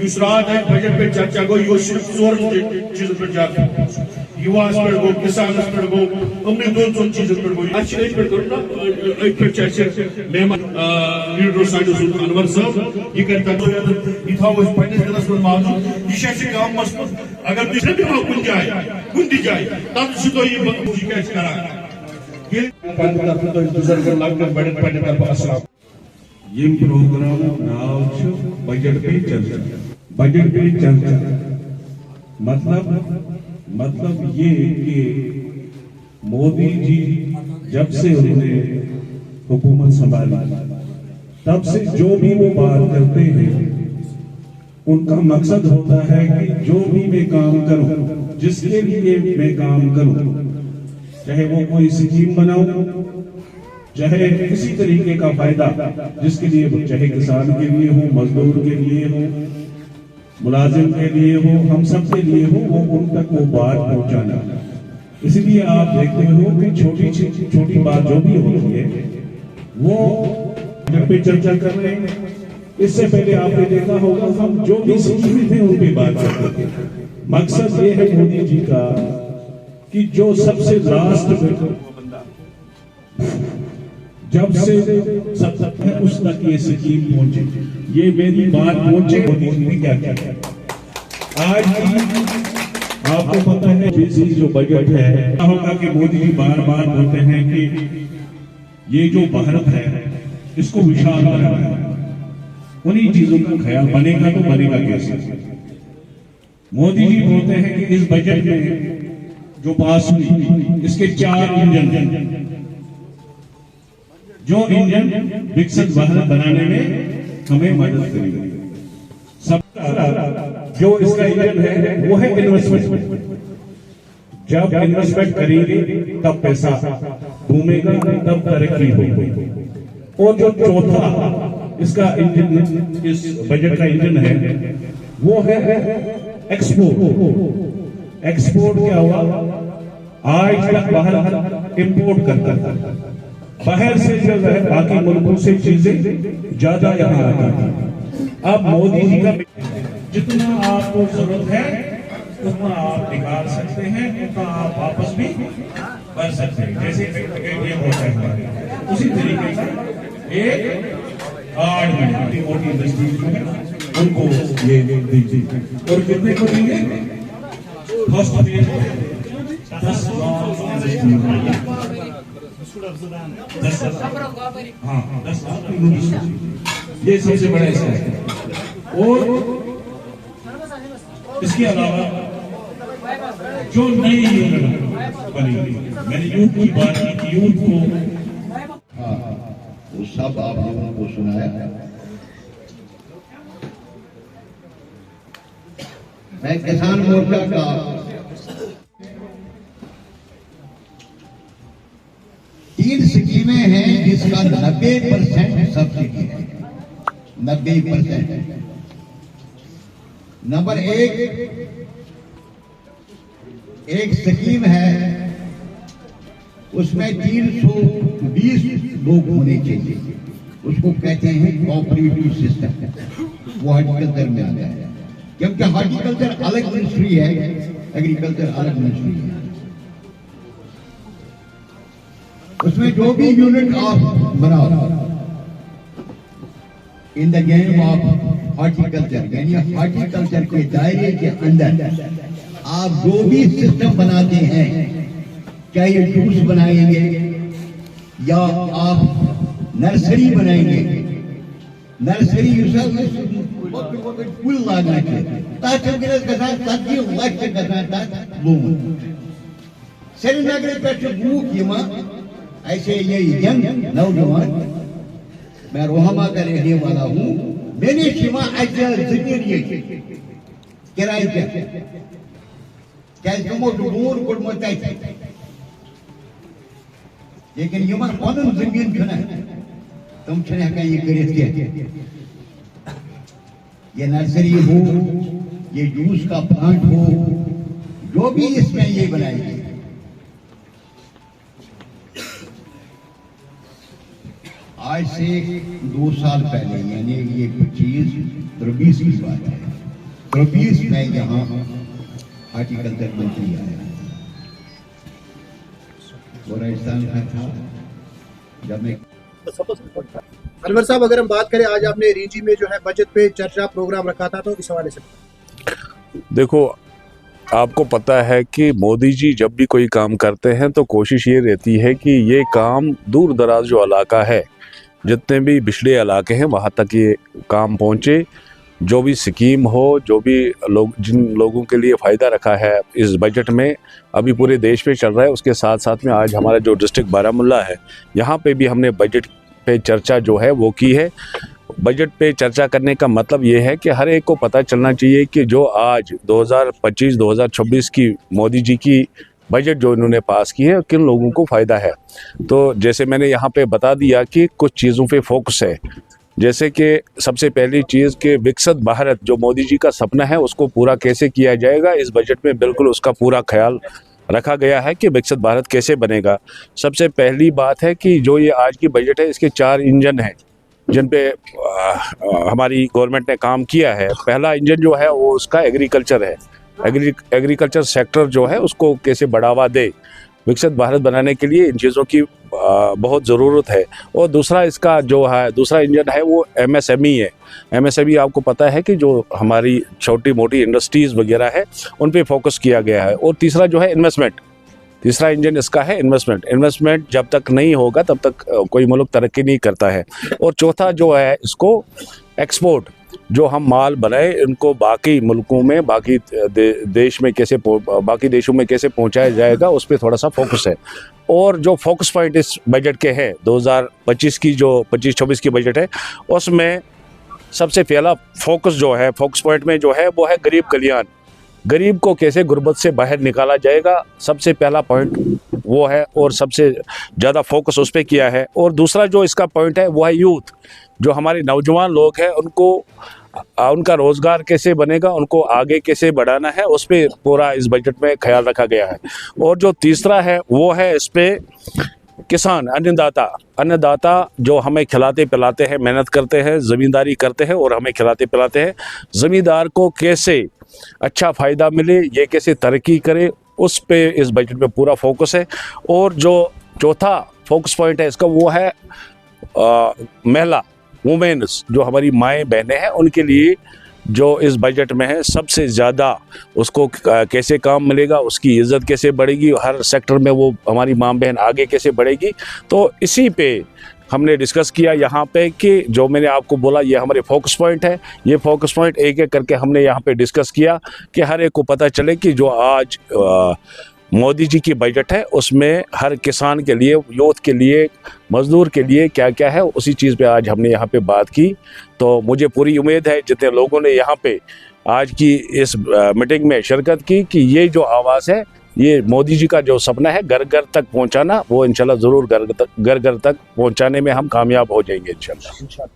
इस रात है बजट पे चर्चा गो यो सिर्फ जोर चीज पे जाता युवास पे गो किसानस पे गो हमने दो चीजों पे गो आज एक पे करो ना एक पे चर्चा मेहमान लीडर साइड से अनवर साहब ये करता तो ये था वो पहले दिनस में मौजूद ये शैक्षिक काम मसला अगर दूसरे भी कुन दी जाए तब से तो ये कैसे करा ये बुजुर्ग लगभग बड़े बड़े तरफ अस्सलाम ये प्रोग्राम नाव बजट पे चर्चा बजट पे चर्चा मतलब ये कि मोदी जी जब से उन्होंने हुकूमत संभाली तब से जो भी वो बात करते हैं उनका मकसद होता है कि जो भी मैं काम करूं जिसके लिए मैं काम करूं चाहे वो कोई स्कीम बनाऊं चाहे किसी तरीके का फायदा जिसके लिए चाहे किसान के लिए हो मजदूर के लिए हो मुलाजिम के लिए हो हम सब के लिए हो वो उन तक वो बात पहुंचाना। इसलिए आप देखते हो कि छोटी बात जो भी होती है वो घर पे चर्चा कर रहे हैं। इससे पहले आपने देखा होगा हम जो भी स्कीम थे उन पे बात करते थे। मकसद ये है मोदी जी का कि जो सबसे लास्ट में जब से सब है उस तक ये स्कीम पहुंचे ये मेरी बात पहुंचे मोदी जी ने क्या किया। आज आपको पता है जो बजट है होगा कि मोदी जी बार बार बोलते हैं कि ये जो भारत है इसको विशाल बनाना है। उन्हीं चीजों का ख्याल बनेगा तो बनेगा कैसे। मोदी जी बोलते हैं कि इस बजट में जो पास हुई इसके 4 इंजन जो इंजन विकसित भारत बनाने में हमें मदद करेंगे। सब जो इसका इंजन है वो है इन्वेस्टमेंट। जब इन्वेस्टमेंट करेंगे तब पैसा घूमेगा तब तरक्की होगी। और जो चौथा इसका इंजन इस बजट का इंजन है वो है एक्सपोर्ट। एक्सपोर्ट क्या हुआ आज तक बाहर इंपोर्ट करता था बाहर से जो है बाकी मुल्कों से चीजें ज्यादा यहाँ आती थी। अब मोदी जी का जितना आपको जरूरत है उतना आप निकाल सकते हैं उतना आप वापस भी कर सकते हैं। जैसे एटीएम होता है उसी तरीके से एक कार्ड में मोटी इंडस्ट्री जो है उनको ये दीजिए। और कितने को देंगे फर्स्ट फेज 10 ये सबसे बड़ा हिस्सा है। और इसके अलावा जो नई यूनिट बनेगी मैंने यूथ की बात की यूथ को वो सब आप लोगों को सुनाया। मैं किसान मोर्चा का तीन स्कीमें हैं जिसका 90% सब्सिडी है। 90%। नंबर एक स्कीम है उसमें 320 लोग होने चाहिए। उसको कहते हैं कोऑपरेटिव सिस्टम। वो हॉर्टिकल्चर में आता है क्योंकि हॉर्टिकल्चर अलग मिनिस्ट्री है एग्रीकल्चर अलग मिनिस्ट्री है। उसमें जो भी यूनिट आप बनाओ in the game of horticulture यानी हॉर्टिकल्चर के दायरे के अंदर आप जो भी सिस्टम बनाते हैं चाहे जूस बनाएंगे या आप नर्सरी बनाएंगे नर्सरी फुल लागना श्रीनगर पे ऐसे ये यंग नौजवान मैं रोहमा का रहने वाला हूँ। मैंने शिमा जमीन किराए पे क्या दूर गुड़मत लेकिन यम पन जमीन तुम ये कर ये नर्सरी हो ये जूस का प्लांट हो जो भी इसमें ये बनाएगी। आज से 2 साल पहले यानी ये 25-23 की बात है 24 में यहाँ हॉर्टिकल्चर मंत्री आया वो राजस्थान का था जब मैं अनवर साहब, अगर हम बात करें, आज आपने रीजी में जो है बजट पे चर्चा प्रोग्राम रखा था, तो इस हवाले से देखो, आपको पता है कि मोदी जी जब भी कोई काम करते हैं तो कोशिश ये रहती है कि ये काम दूर दराज जो इलाका है, जितने भी पिछड़े इलाके हैं, वहाँ तक ये काम पहुँचे। जो भी स्कीम हो, जो भी लोग, जिन लोगों के लिए फ़ायदा रखा है इस बजट में, अभी पूरे देश में चल रहा है। उसके साथ साथ में आज हमारा जो डिस्ट्रिक्ट बारामूला है, यहाँ पे भी हमने बजट पे चर्चा जो है वो की है। बजट पे चर्चा करने का मतलब ये है कि हर एक को पता चलना चाहिए कि जो आज 2025-2026 की मोदी जी की बजट जो इन्होंने पास की है, किन लोगों को फ़ायदा है। तो जैसे मैंने यहाँ पे बता दिया कि कुछ चीज़ों पे फोकस है, जैसे कि सबसे पहली चीज़ कि विकसित भारत जो मोदी जी का सपना है उसको पूरा कैसे किया जाएगा, इस बजट में बिल्कुल उसका पूरा ख्याल रखा गया है कि विकसित भारत कैसे बनेगा। सबसे पहली बात है कि जो ये आज की बजट है, इसके 4 इंजन हैं जिन पे हमारी गवर्नमेंट ने काम किया है। पहला इंजन जो है वो उसका एग्रीकल्चर है। एग्रीकल्चर सेक्टर जो है उसको कैसे बढ़ावा दे, विकसित भारत बनाने के लिए इन चीज़ों की बहुत ज़रूरत है। और दूसरा इसका जो है, दूसरा इंजन है वो MSME है। MSME आपको पता है कि जो हमारी छोटी मोटी इंडस्ट्रीज़ वगैरह है उन पे फोकस किया गया है। और तीसरा जो है इन्वेस्टमेंट, तीसरा इंजन इसका है इन्वेस्टमेंट। इन्वेस्टमेंट जब तक नहीं होगा तब तक कोई मुल्क तरक्की नहीं करता है। और चौथा जो है इसको एक्सपोर्ट, जो हम माल बनाए इनको बाकी मुल्कों में, बाकी देश में कैसे, बाकी देशों में कैसे पहुंचाया जाएगा, उस पर थोड़ा सा फोकस है। और जो फोकस पॉइंट इस बजट के हैं 2025 की, जो 25-26 की बजट है, उसमें सबसे पहला फोकस जो है, फोकस पॉइंट में जो है वो है गरीब कल्याण। गरीब को कैसे गुर्बत से बाहर निकाला जाएगा, सबसे पहला पॉइंट वो है और सबसे ज़्यादा फोकस उस पर किया है। और दूसरा जो इसका पॉइंट है वो है यूथ, जो हमारे नौजवान लोग हैं उनको, उनका रोज़गार कैसे बनेगा, उनको आगे कैसे बढ़ाना है, उस पर पूरा इस बजट में ख्याल रखा गया है। और जो तीसरा है वो है इस पर किसान, अन्नदाता जो हमें खिलाते पिलाते हैं, मेहनत करते हैं, ज़मींदारी करते हैं और हमें खिलाते पिलाते हैं, ज़मींदार को कैसे अच्छा फ़ायदा मिले, ये कैसे तरक्की करे, उस पे इस बजट में पूरा फोकस है। और जो चौथा फोकस पॉइंट है इसका वो है महिला, वुमेन्स, जो हमारी माएँ बहनें हैं, उनके लिए जो इस बजट में है सबसे ज़्यादा, उसको कैसे काम मिलेगा, उसकी इज़्ज़त कैसे बढ़ेगी, हर सेक्टर में वो हमारी माँ बहन आगे कैसे बढ़ेगी। तो इसी पे हमने डिस्कस किया यहाँ पे कि जो मैंने आपको बोला ये हमारे फोकस पॉइंट है। ये फोकस पॉइंट एक एक करके हमने यहाँ पे डिस्कस किया कि हर एक को पता चले कि जो आज मोदी जी की बजट है उसमें हर किसान के लिए, यूथ के लिए, मजदूर के लिए क्या क्या है, उसी चीज़ पे आज हमने यहाँ पे बात की। तो मुझे पूरी उम्मीद है जितने लोगों ने यहाँ पे आज की इस मीटिंग में शिरकत की कि ये जो आवाज़ है, ये मोदी जी का जो सपना है घर घर तक पहुँचाना, वो इंशाल्लाह ज़रूर घर घर तक पहुँचाने में हम कामयाब हो जाएंगे इंशाल्लाह।